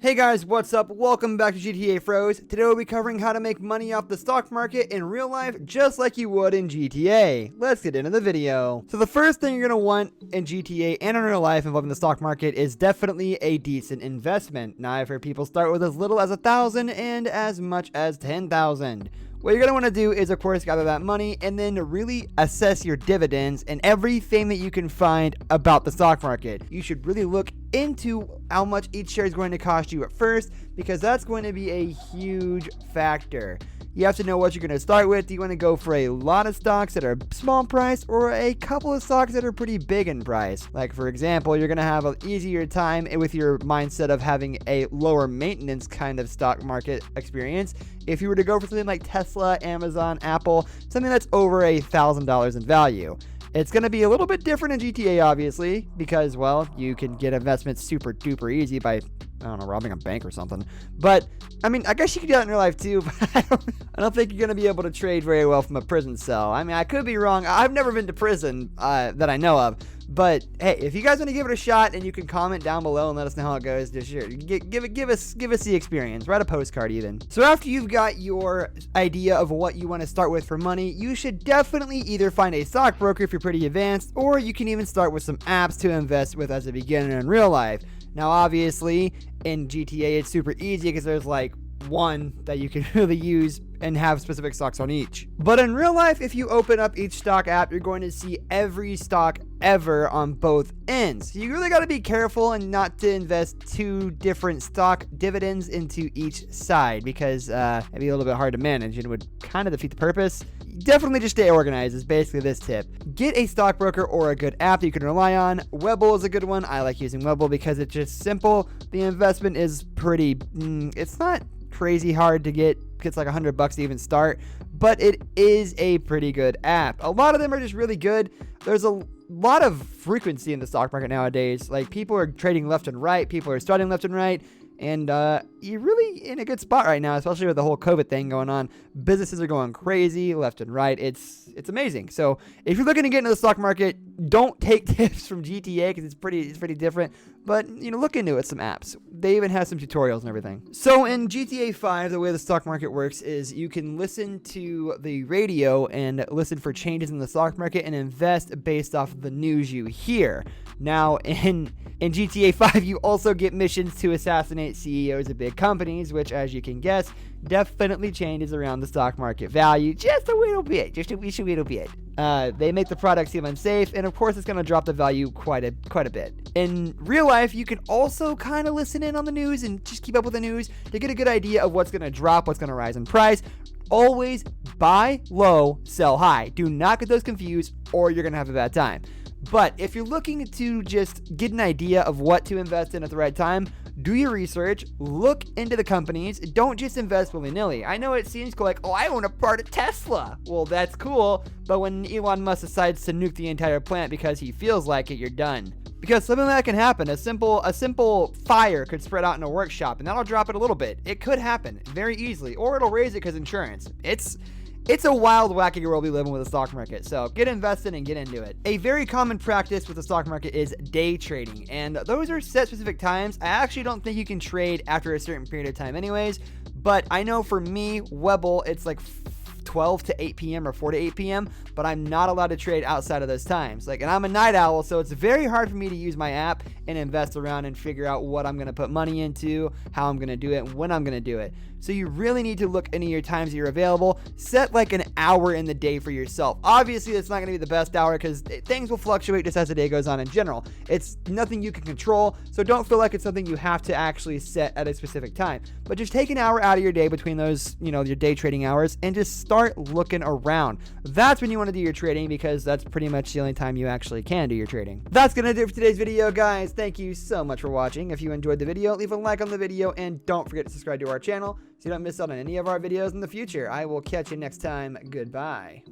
Hey guys, what's up? Welcome back to GTA Froze. Today we'll be covering how to make money off the stock market in real life just like you would in GTA. Let's get into the video. So the first thing you're going to want in GTA and in real life involving the stock market is definitely a decent investment. Now I've heard people start with as little as 1,000 and as much as 10,000. What you're going to want to do is, of course, gather that money and then really assess your dividends and everything that you can find about the stock market. You should really look into how much each share is going to cost you at first, because that's going to be a huge factor. You have to know what you're going to start with. Do you want to go for a lot of stocks that are small price or a couple of stocks that are pretty big in price? Like, for example, you're going to have an easier time with your mindset of having a lower maintenance kind of stock market experience if you were to go for something like Tesla, Amazon, Apple, something that's over $1,000 in value. It's going to be a little bit different in GTA, obviously, because, well, you can get investments super duper easy by, I don't know, robbing a bank or something. But, I mean, I guess you could do that in real life too, but I don't think you're going to be able to trade very well from a prison cell. I mean, I could be wrong. I've never been to prison that I know of. But, hey, if you guys want to give it a shot and you can comment down below and let us know how it goes, just sure, give us the experience. Write a postcard even. So after you've got your idea of what you want to start with for money, you should definitely either find a stockbroker if you're pretty advanced, or you can even start with some apps to invest with as a beginner in real life. Now, obviously, in GTA, it's super easy because there's like one that you can really use and have specific stocks on each. But in real life, if you open up each stock app, you're going to see every stock ever on both ends. So you really got to be careful and not to invest two different stock dividends into each side, because it'd be a little bit hard to manage and would kind of defeat the purpose. Definitely just stay organized is basically this tip. Get a stockbroker or a good app that you can rely on. Webull is a good one. I like using Webull because it's just simple. The investment is pretty, it's not crazy hard to get. It's like $100 to even start, but it is a pretty good app. A lot of them are just really good. There's a lot of frequency in the stock market nowadays. Like, people are trading left and right. People are starting left and right. And you're really in a good spot right now, especially with the whole COVID thing going on. Businesses are going crazy left and right. It's amazing. So if you're looking to get into the stock market, don't take tips from GTA because it's pretty different. But, you know, look into it, some apps. They even have some tutorials and everything. So in GTA 5, the way the stock market works is you can listen to the radio and listen for changes in the stock market and invest based off of the news you hear. Now, in GTA 5, you also get missions to assassinate CEOs of big companies, which, as you can guess, definitely changes around the stock market value just a little bit. They make the product seem unsafe, and of course, it's going to drop the value quite a bit. In real life, you can also kind of listen in on the news and just keep up with the news to get a good idea of what's going to drop, what's going to rise in price. Always buy low, sell high. Do not get those confused, or you're going to have a bad time. But if you're looking to just get an idea of what to invest in at the right time, do your research, look into the companies, don't just invest willy-nilly. I know it seems cool, like, oh, I own a part of Tesla. Well, that's cool, but when Elon Musk decides to nuke the entire plant because he feels like it, you're done. Because something like that can happen. A simple fire could spread out in a workshop, and that'll drop it a little bit. It could happen very easily, or it'll raise it because insurance. It's a wild, wacky world we live in with the stock market, so get invested and get into it. A very common practice with the stock market is day trading, and those are set specific times. I actually don't think you can trade after a certain period of time anyways, but I know for me, Webull, it's like 12 to 8 p.m. or 4 to 8 p.m., but I'm not allowed to trade outside of those times. Like, and I'm a night owl, so it's very hard for me to use my app and invest around and figure out what I'm going to put money into, how I'm going to do it, and when I'm going to do it. So you really need to look into your times that you're available. Set like an hour in the day for yourself. Obviously, it's not going to be the best hour because things will fluctuate just as the day goes on in general. It's nothing you can control, so don't feel like it's something you have to actually set at a specific time. But just take an hour out of your day between those, your day trading hours and just start looking around. That's when you want to do your trading, because that's pretty much the only time you actually can do your trading. That's going to do it for today's video, guys. Thank you so much for watching. If you enjoyed the video, leave a like on the video and don't forget to subscribe to our channel so you don't miss out on any of our videos in the future. I will catch you next time. Goodbye.